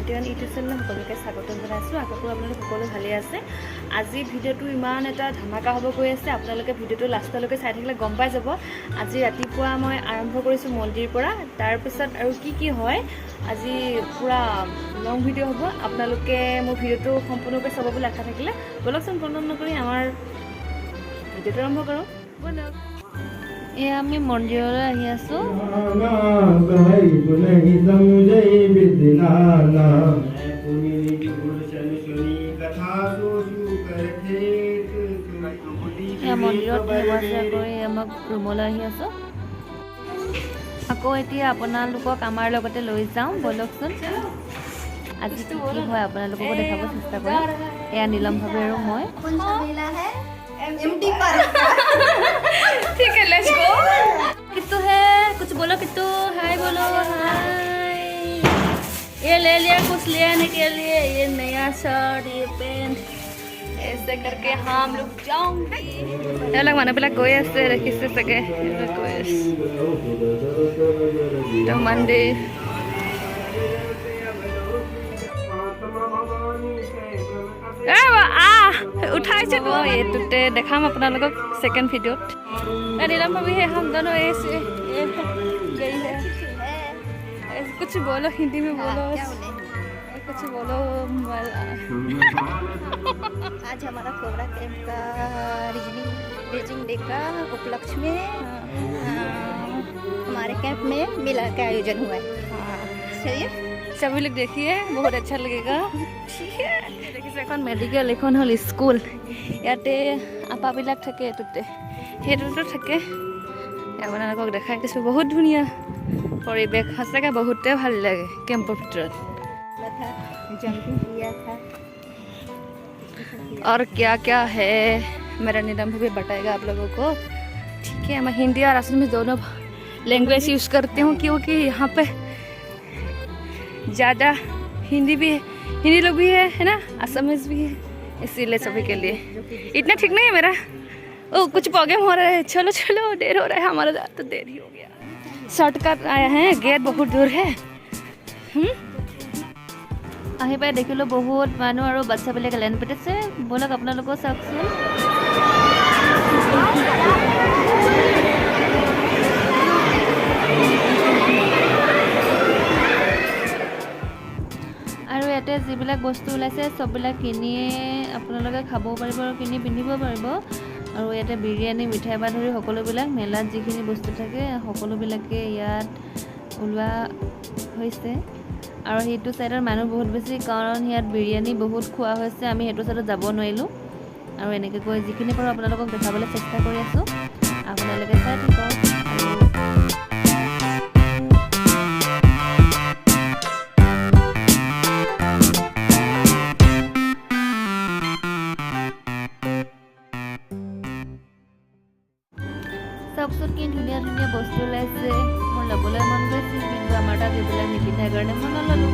91 YouTube চেনেলত সকলোকে স্বাগতম জনাইছোঁ। আশা কৰোঁ আপোনালোক সকলো ভালে আছে। আজি ভিডিঅ'টো ইমান এটা ধামাকা হ'ব গৈ আছে, আপোনালোকে ভিডিঅ'টো লাষ্টলৈকে চাই থাকিলে গম পাই যাব। আজি ৰাতিপুৱা মই আৰম্ভ কৰিছোঁ মন্দিৰৰ পৰা, তাৰপিছত আৰু কি হয় আজি পূৰা লং ভিডিঅ' হ'ব। আপোনালোকে মোৰ ভিডিঅ'টো সম্পূৰ্ণৰূপে চাব বুলি আশা থাকিলে বলকচোন পলম নকৰি আমাৰ ভিডিঅ'টো আৰম্ভ কৰোঁ। বলক। এয়া আমি মন্দিৰলৈ আহি আছোঁ। এয়া মন্দিৰত সেৱা চেৱা কৰি আমাক ৰুমলৈ আহি আছোঁ। আকৌ এতিয়া আপোনালোকক আমাৰ লগতে লৈ যাওঁ, বলকচোন। আজি কি হয় আপোনালোককো দেখাব চেষ্টা কৰিম। এয়া নীলম ভাবে আৰু মই। ठीक है, लेट्स गो। किट्टू है, कुछ बोलो किट्टू, हाय बोलो, हाय। ये ले लिया कुछ लेने के लिए, ये नया शर्ट, ये पैंट, ऐसे करके हम लोग जाऊंगे। ये लोग माने बिला गए ऐसे रखी से सके तो मंदिर उठाइছে তো এইটোতে দেখাম আপোনালোকক সেকেন্ড ভিডিঅ'ত। नीलम भाभी है, हम दोनों ऐसे गई है। कुछ बोलो हिंदी में, बोलो कुछ बोलो। आज हमारा कोबरा कैंप का रीजनिंग डे का उपलक्ष्य में हमारे कैंप में मेला का आयोजन हुआ है। चलिए सभी लोग देखिए, बहुत अच्छा लगेगा। ठीक है, देखिए এখন মেডিকেল, এখন হল স্কুল। ইয়াতে আপাবিলাক থাকে, এইটোতে সেইটোতো থাকে। আপোনালোকক দেখাই দিছোঁ, বহুত ধুনীয়া পৰিৱেশ, সঁচাকৈ বহুতে ভাল লাগে কেম্পৰ ভিতৰত। जंपिंग किया था और क्या क्या है मेरा नीलम भी बताएगा आप लोगों को। ठीक है, मैं हिंदी और असम में दोनों लैंग्वेज यूज़ करती हूँ, क्योंकि यहाँ पे ज़्यादा हिंदी लोग भी है ना, असमीज भी है, इसीलिए सभी के लिए इतना ठीक नहीं है मेरा। ओ कुछ प्रॉब्लम हो रहा है, चलो चलो देर हो रहा है, हमारा तो देर ही हो गया। शॉर्टकट आया है, गेट बहुत दूर है। আহি পাই দেখিলোঁ বহুত মানুহ আৰু বাচ্চাবিলাকে লাইন পাতিছে। বলক আপোনালোকেও চাওকচোন। আৰু ইয়াতে যিবিলাক বস্তু ওলাইছে চববিলাক কিনিয়ে আপোনালোকে খাবও পাৰিব আৰু কিনি পিন্ধিব পাৰিব। আৰু ইয়াতে বিৰিয়ানী, মিঠাই পৰা ধৰি সকলোবিলাক মেলাত যিখিনি বস্তু থাকে সকলোবিলাকে ইয়াত ওলোৱা হৈছে। আৰু সেইটো চাইডৰ মানুহ বহুত বেছি, কাৰণ ইয়াত বিৰিয়ানী বহুত খোৱা হৈছে। আমি সেইটো চাইডত যাব নোৱাৰিলোঁ। আৰু এনেকৈ কৈ যিখিনি পাৰোঁ আপোনালোকক দেখাবলৈ চেষ্টা কৰি আছোঁ, আপোনালোকে চাই থাকক। চাওকচোন কি ধুনীয়া ধুনীয়া বস্তু ওলাইছে। মোৰ ল'বলৈ মন গৈছিল, কিন্তু আমাৰ তাত এইবিলাক নিপিন্ধাৰ কাৰণে মই নল'লোঁ।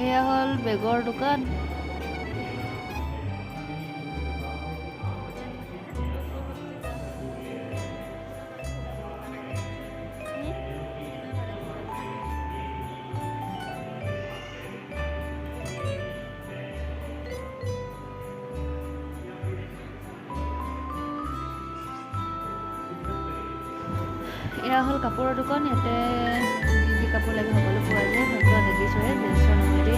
এয়া হ'ল বেগৰ দোকান। এয়া হ'ল কাপোৰৰ দোকান। ইয়াতে যি কাপোৰ লাগে সকলো পোৱা যায়। মাত্ৰ লেডিছৰে, জেণ্টছৰ নহয় দেই।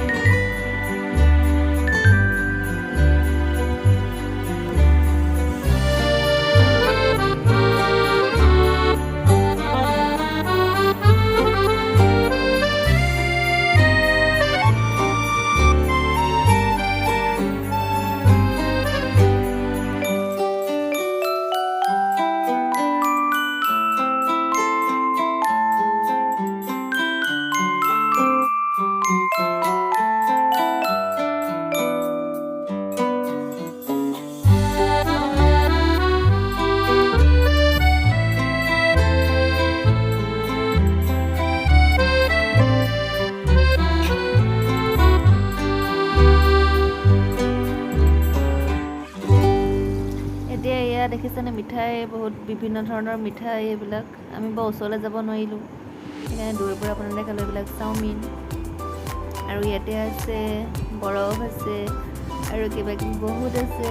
মিঠাই বহুত বিভিন্ন ধৰণৰ মিঠাই এইবিলাক আমি বৰ ওচৰলৈ যাব নোৱাৰিলোঁ সেইকাৰণে দূৰৰ পৰা আপোনালোকে খালোঁ এইবিলাক চাওমিন আৰু ইয়াতে আছে বৰফ আছে আৰু কিবা কিবি বহুত আছে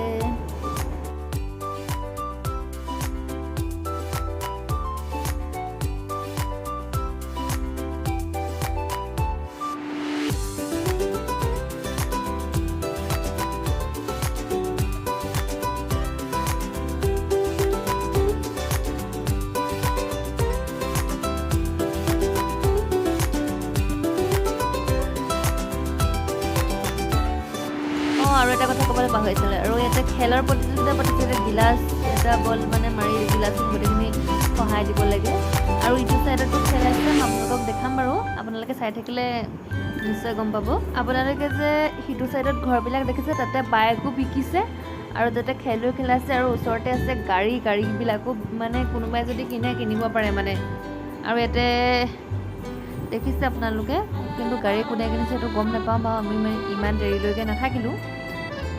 আৰু এটা কথা ক'বলৈ পাহৰিছিলে আৰু ইয়াতে খেলৰ প্ৰতিযোগিতা পাতিছিলে গিলাচ এটা বল মানে মাৰি গিলাচ গোটেইখিনি সহায় দিব লাগে আৰু ইটো ছাইডতো খেল আছে মই আপোনালোকক দেখাম বাৰু আপোনালোকে চাই থাকিলে নিশ্চয় গম পাব আপোনালোকে যে সিটো ছাইডত ঘৰবিলাক দেখিছে তাতে বাইকো বিকিছে আৰু তাতে খেলো খেলাইছে আৰু ওচৰতে আছে গাড়ীবিলাকো মানে কোনোবাই যদি কিনিব পাৰে মানে আৰু ইয়াতে দেখিছে আপোনালোকে কিন্তু গাড়ী কোনে কিনিছে সেইটো গম নাপাওঁ বাৰু আমি ইমান দেৰিলৈকে নাথাকিলোঁ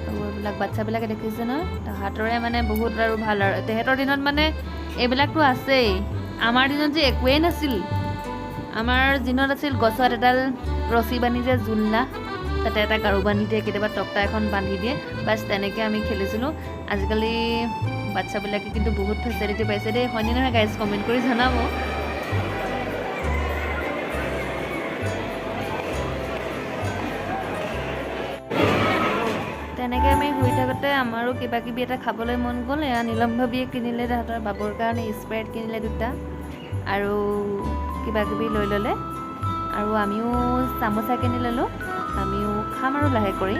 আৰু এইবিলাক বাচ্ছাবিলাকে দেখিছে ন তাহাঁতৰে মানে বহুত আৰু ভাল আৰু তেহেঁতৰ দিনত মানে এইবিলাকতো আছেই আমাৰ দিনত যে একোৱেই নাছিল আমাৰ দিনত আছিল গছত এডাল ৰছী বান্ধি যে জোলনা তাতে এটা গাৰু বান্ধি দিয়ে কেতিয়াবা তক্তা এখন বান্ধি দিয়ে বাছ তেনেকৈ আমি খেলিছিলোঁ আজিকালি বাচ্ছাবিলাকে কিন্তু বহুত ফেচিলিটি পাইছে দেই হয়নে নহয় গাইজ কমেণ্ট কৰি জনাব তেনেকৈ আমি শুই থাকোঁতে আমাৰো কিবা কিবি এটা খাবলৈ মন গ'ল এয়া নীলম ভাবিয়ে কিনিলে তাহাঁতৰ বাবুৰ কাৰণে স্প্ৰাইট কিনিলে দুটা আৰু কিবা কিবি লৈ ল'লে আৰু আমিও চামোচা কিনি ল'লোঁ আমিও খাম আৰু লাহে কৰি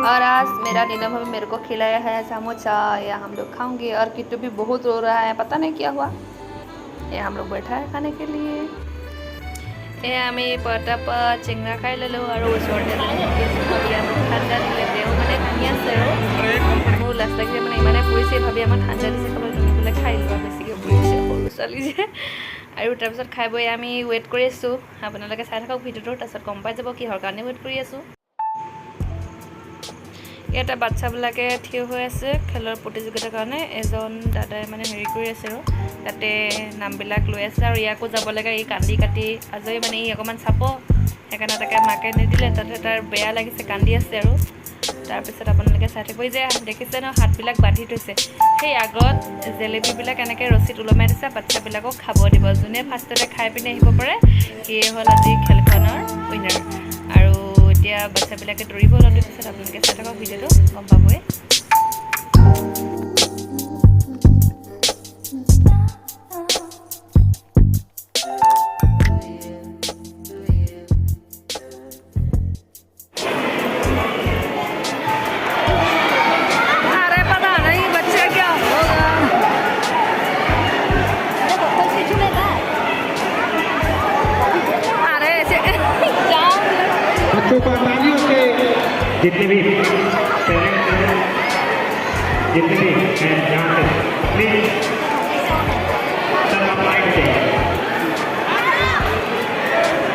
और आज मेरा नीलम भाभी मेरे को खिलाया है समोसा या हम लोग खाएंगे और किट्टू भी बहुत रो रहा है पता नहीं क्या हुआ ये हम लोग बैठा है खाने के लिए ये आमी पटापा चिंगरा खाई ललो और ওচৰতে ঠাণ্ডা দিলে দেও মানে ধুনীয়া আছে আৰু মোৰ লাষ্ট লাগিছে মানে ইমানে পৰিছে ভাবি আমাৰ ঠাণ্ডা দিছে খাবলৈ তুমি বোলে খাই লোৱা বেছিকৈ পৰিছে সৰু ছোৱালী যে আৰু তাৰপিছত খাই বৈ আমি ৱেইট কৰি আছোঁ আপোনালোকে চাই থাকক ভিডিঅ'টো তাৰপিছত গম পাই যাব কিহৰ কাৰণে ৱেইট কৰি আছোঁ ইয়াতে বাচ্চাবিলাকে থিয় হৈ আছে খেলৰ প্ৰতিযোগিতাৰ কাৰণে এজন দাদাই মানে হেৰি কৰি আছে আৰু তাতে নামবিলাক লৈ আছে আৰু ইয়াকো যাব লাগে ই কান্দি কাটি আজৰি মানে ই অকণমান চাপ সেইকাৰণে তাকে মাকে নিদিলে তাতে তাৰ বেয়া লাগিছে কান্দি আছে আৰু তাৰপিছত আপোনালোকে চাই থাকিব যে দেখিছে ন হাতবিলাক বান্ধি থৈছে সেই আগত জেলেপীবিলাক এনেকৈ ৰছীত ওলমাই দিছে বাচ্চাবিলাকক খাব দিব যোনে ফাৰ্ষ্টতে খাই পিনে আহিব পাৰে সিয়ে হ'ল আজি খেলখনৰ উইনাৰ আৰু এতিয়া বাচ্চাবিলাকে দৌৰিব ওলালে পিছত আপোনালোকে চাই থাকক ভিডিঅ'টো গম পাবই बच्चों को तालियों से जितने भी पेरेंट्स हैं जितने भी हैं यहाँ से प्लीज सब आप लाइन से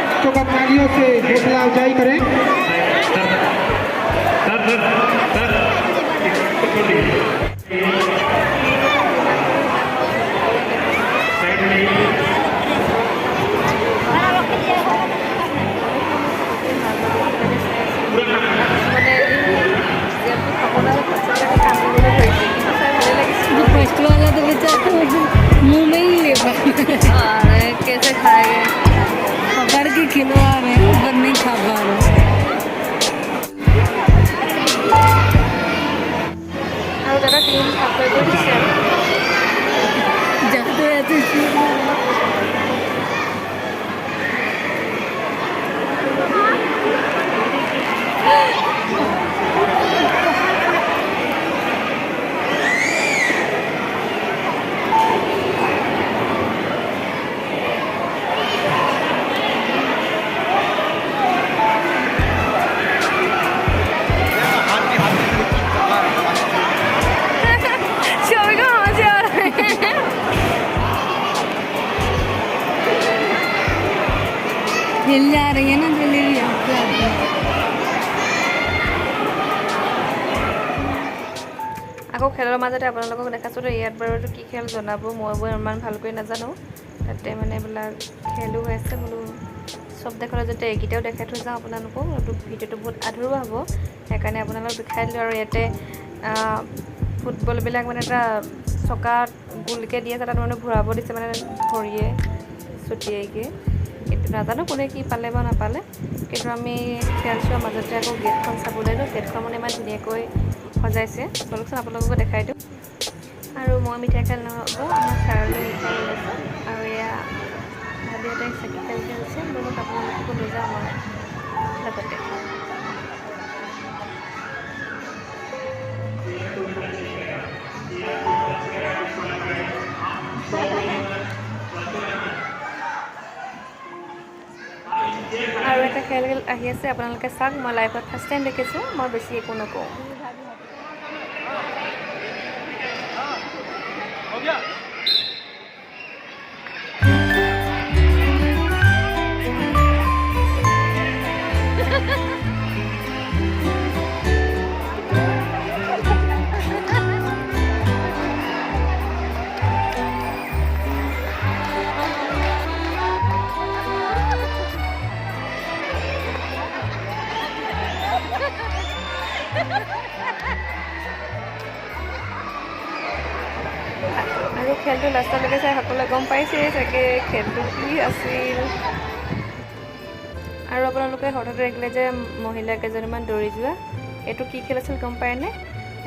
बच्चों को तालियों से हौसला अफजाई करें sir sir sir sir side में फर्स्ट वाला तो बेचारा मुंह में ही ले अरे कैसे खाएंगे पकड़ के खिलवा रहे हैं पर नहीं खा पा रहे और दादा टीम खाते को दिसे जाते रहते हिल जा रही है ना जलेबी আকৌ খেলৰ মাজতে আপোনালোকক দেখাছোঁ ইয়াত বাৰু কি খেল জনাব মই ইমান ভালকৈ নাজানো তাতে মানে এইবিলাক খেলো হৈ আছে বোলো সব দেখালে যাতে এইকেইটাও দেখাই থৈ যাওঁ আপোনালোকক ভিডিঅ'টো বহুত আধৰুৱা হ'ব সেইকাৰণে আপোনালোকক দেখাই দিলোঁ আৰু ইয়াতে ফুটবলবিলাক মানে এটা চকাত গোলকৈ দিয়ে তাত মানে ঘূৰাব দিছে মানে ভৰিয়ে ছটিয়াইকৈ কিন্তু নাজানো কোনে কি পালে বা নাপালে কিন্তু আমি খেল চোৱাৰ মাজতে আকৌ গেটখন চাবলৈ দিওঁ গেটখন মানে ইমান ধুনীয়াকৈ সজাইছে চলকচোন আপোনালোকক দেখাই দিওঁ আৰু মই মিঠাই খেল নহ'ব আমাৰ ছাৰলৈ মিঠাই লৈছোঁ আৰু এয়া ভাবিহঁতে চাকি খেল খেলিছে বলক আপোনালোককো লৈ যাওঁ মই লগতে আৰু এটা খেল আহি আছে আপোনালোকে চাওক মই লাইভত ফাৰ্ষ্ট টাইম দেখিছোঁ মই বেছি একো নকওঁ আৰু খেলটো লাষ্টলৈকে চাই সকলোৱে গম পাইছে চাগে খেলটো কি আছিল আৰু আপোনালোকে হঠাৎ দেখিলে যে মহিলা কেইজনীমান দৌৰি যোৱা এইটো কি খেল আছিল গম পায়নে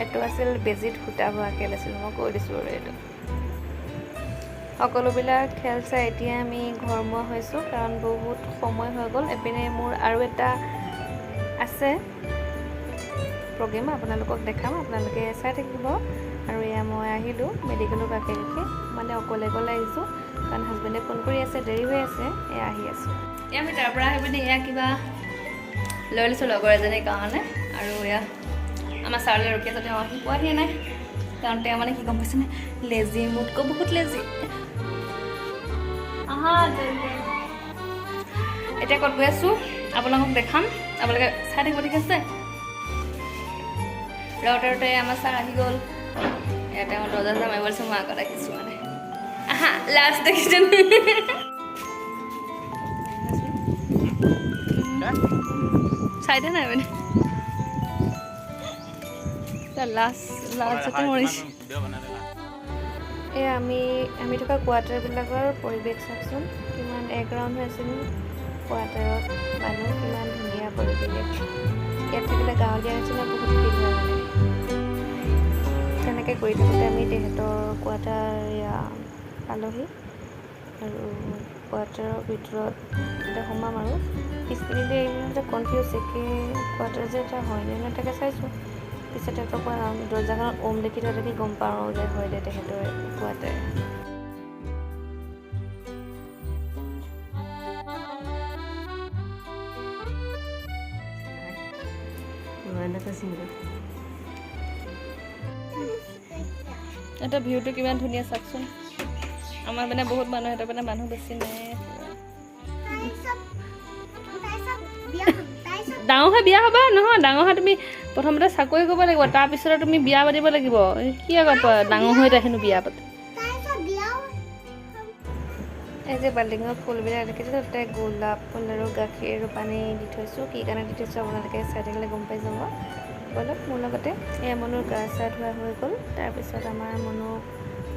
এইটো আছিল বেজীত সূতা ভৰোৱা খেল আছিল মই কৈ দিছোঁ আৰু এইটো সকলোবিলাক খেল চাই এতিয়া আমি ঘৰমুৱা হৈছোঁ কাৰণ বহুত সময় হৈ গ'ল এপিনে মোৰ আৰু এটা আছে প্ৰগ্ৰেম আপোনালোকক দেখাম আপোনালোকে চাই থাকিব আৰু এয়া মই আহিলোঁ মেডিকেলৰ কাষে কাষে মানে অকলে আহিছোঁ কাৰণ হাজবেণ্ডে ফোন কৰি আছে দেৰি হৈ আছে এয়া আহি আছোঁ এয়া আমি তাৰ পৰা আহি পিনে এয়া কিবা লৈ লৈছোঁ লগৰ এজনীৰ কাৰণে আৰু এয়া আমাৰ ছাৰলৈ ৰখি আছে তেওঁ আহি পোৱাহিয়ে নাই কাৰণ তেওঁ মানে কি গম পাইছেনে লেজি মোতকৈ বহুত লেজি এতিয়া ক'ত গৈ আছোঁ আপোনালোকক দেখাম আপোনালোকে চাই থাকিব ঠিক আছে ৰওঁতে আমাৰ ছাৰ আহি গ'ল ইয়াতে মই দৰ্জা মাৰিব লৈছোঁ মই আগত ৰাখিছোঁ মানে আহা লাষ্ট দেখিছোঁ চাইদে নাই মানে লাষ্টতে মৰিছোঁ এই আমি থকা কোৱাৰ্টাৰবিলাকৰ পৰিৱেশ চাওকচোন কিমান এক ৰাউণ্ড হৈ আছিল কোৱাৰ্টাৰত মানুহ কিমান ধুনীয়া পৰিৱেশ ইয়াত থাকিলে গাঁৱলীয়া নিচিনা বহুত ফিল হয় মানে তেনেকৈ কৰি থাকোঁতে আমি তেহেঁতৰ কোৱাৰ্টাৰ পালোহি আৰু কোৱাৰ্টাৰৰ ভিতৰত এতিয়া সোমাম আৰু পিছপিনিতে এইবিলাক কনফিউজ একে কোৱাৰ্টাৰ যে এটা হয়নে নে তাকে চাইছোঁ পিছত তেহেঁতৰ পৰা দৰ্জাখনত ওম দেখি থোৱা দেখি গম পাওঁ যে হয় দে তেহেঁতৰ কোৱাৰ্টাৰ এটা ভিউটো কিমান ধুনীয়া চাওকচোন আমাৰ মানে বহুত মানুহ এটা মানে মানুহ বেছি নাই ডাঙৰ হৈ বিয়া হ'বা নহয় ডাঙৰ হৈ তুমি প্ৰথমতে চাকৰি কৰিব লাগিব তাৰপিছতে তুমি বিয়া পাতিব লাগিব কি আগত ডাঙৰ হৈ আহিনো বিয়া পাতে এই যে বাল্টিঙৰ ফুলবিলাক দেখিছোঁ তাতে গোলাপ ফুল আৰু গাখীৰ আৰু পানী দি থৈছোঁ কি কাৰণে দি থৈছোঁ আপোনালোকে চাই থাকিলে গম পাই যাব বলক মোৰ লগতে এয়া মনুৰ গা চা ধোৱা হৈ গ'ল তাৰপিছত আমাৰ মনুক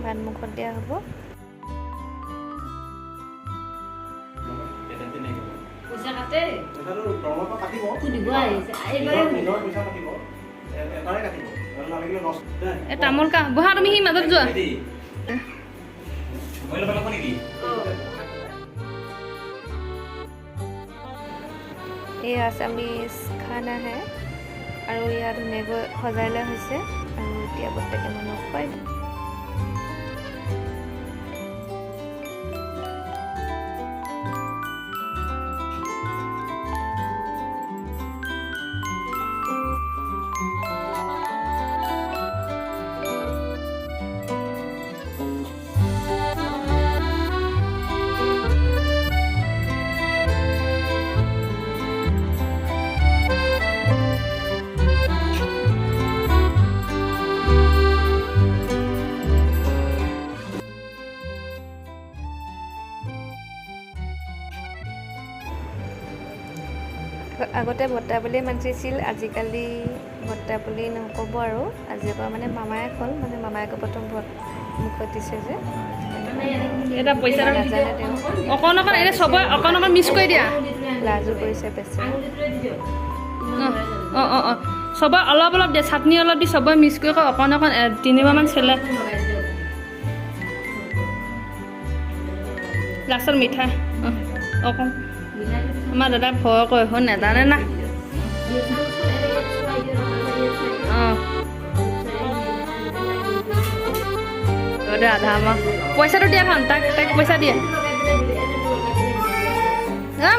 ভাত মুখত দিয়া হ'ব তামোল কা বহা তুমি সি মাজত যোৱা ये आसामीज खाना है और यहाँ धुनीयाকৈ सजाই লোৱা হৈছে আৰু এতিয়া প্ৰত্যেকে মানুহক খুৱাই আগতে বৰ্তা বুলিয়ে মাতিছিল, আজিকালি বৰ্তা বুলি নক'ব আৰু আজিৰ পৰা মানে মামায়ে ক'ল, মানে মামায়েকে প্ৰথম মুখত দিছে যে এটা পইচা নাজানে তেওঁ, অকণ এনে চবৰে অকণ মিছ কৰি দিয়া। লাজো কৰিছে বেছি। অঁ চবৰে অলপ দিয়া, চাটনি অলপ দি চবৰে মিক্স কৰি অকণ 3বাৰমান চেলে। লাষ্টত মিঠাই অকণ। আমাৰ দাদা ভয় কৰে, হৈ নাজানে না। দে আধা আমাৰ পইচাটো দিয়া ভাল, তাইক পইচা দিয়ে।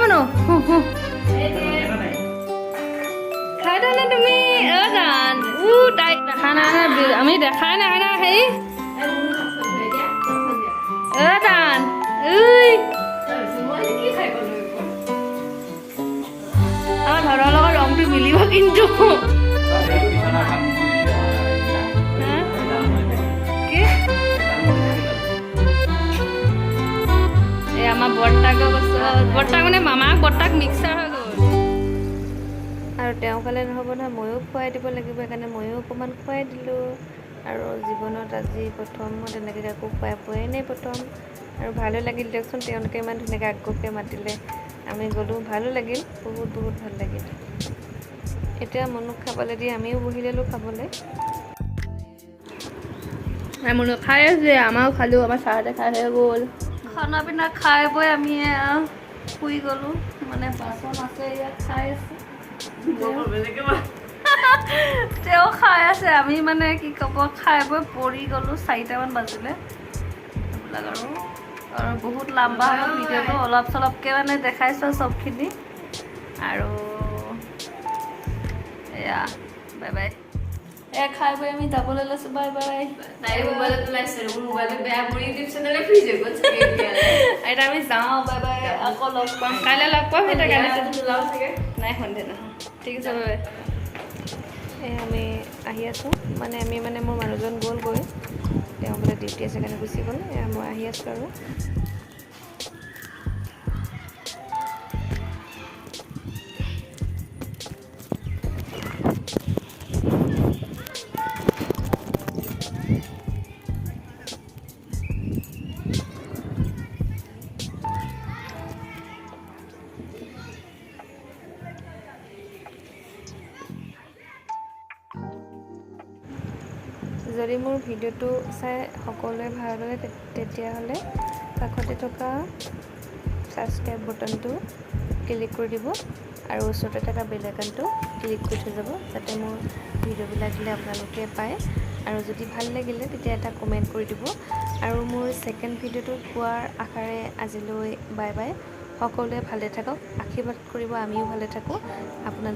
মানো খাই দিয়া নে তুমি? জান তাইক দেখা নাই, আমি দেখাই নাই না। হেৰি জান আমাৰ ঘৰৰ লগত ৰংটো মিলিব কিন্তু। আমাৰ বৰ্তাক মানে মামাক বৰ্তাক মিক্সাৰ হৈ গ'ল। আৰু তেওঁ ক'লে নহ'ব নহয়, ময়ো খুৱাই দিব লাগিব, সেইকাৰণে ময়ো অকণমান খুৱাই দিলোঁ। আৰু জীৱনত আজি প্ৰথম মই তেনেকৈ কাকো খুৱাই পোৱাই নাই প্ৰথম। আৰু ভালো লাগিল দিয়কচোন, তেওঁলোকে ইমান ধুনীয়াকৈ আগ্ৰহকৈ মাতিলে, আমি গ'লোঁ, ভালো লাগিল, বহুত ভাল লাগিল। এতিয়া মনুক খাবলৈ দি আমিও বহি ল'লোঁ খাবলৈ। মনো খাই আছে, আমাৰো খালোঁ, আমাৰ চাহতে খাই হৈ গ'ল। খানা পিনা খাই বৈ আমি শুই গ'লোঁ, মানে বাচন আছে ইয়াত খাই আছে। তেওঁ খাই আছে, আমি মানে কি ক'ব খাই বৈ পৰি গ'লোঁ, 4টামান বাজিলে। এইবিলাক আৰু বহুত লাম্বা হ'ব ভিডিঅ'টো, অলপ চলপকৈ মানে দেখাইছোঁ চবখিনি। আৰু এয়া বাই বাই। খাই বৈ আমি যাবলৈ লৈছোঁ, বাই বাই। তাই মোবাইলত ওলাইছে, মোৰ মোবাইলত বেয়া মোৰ ইউটিউব চেনেলে ফ্ৰিজ হৈ গ'ল চাগে এতিয়া আমি যাওঁ, বাই বাই। আকৌ লগ পাম, কাইলৈ লগ পাম। এতিয়া কাইলৈ ওলাও চাগে নাই সন্ধিয়া নহয়। ঠিক আছে, বাই বাই। আমি আহি আছোঁ, মানে মোৰ মানুহজন গ'লগৈ, তেওঁ বোলে ডিউটি আছে কাৰণে গুচি গ'ল। মই আহি আছোঁ আৰু যদি মোৰ ভিডিঅ'টো চাই সকলোৱে ভাল লাগে তেতিয়াহ'লে কাষতে থকা ছাবস্ক্ৰাইব বটনটো ক্লিক কৰি দিব আৰু ওচৰতে থকা বেল আইকনটো ক্লিক কৰি থৈ যাব, যাতে মোৰ ভিডিঅ'বিলাক দিলে আপোনালোকে পায়। আৰু যদি ভাল লাগিলে তেতিয়া এটা কমেণ্ট কৰি দিব। আৰু মোৰ ছেকেণ্ড ভিডিঅ'টো পোৱাৰ আশাৰে আজিলৈ বাই বাই। সকলোৱে ভালে থাকক, আশীৰ্বাদ কৰিব, আমিও ভালে থাকোঁ। আপোনালোক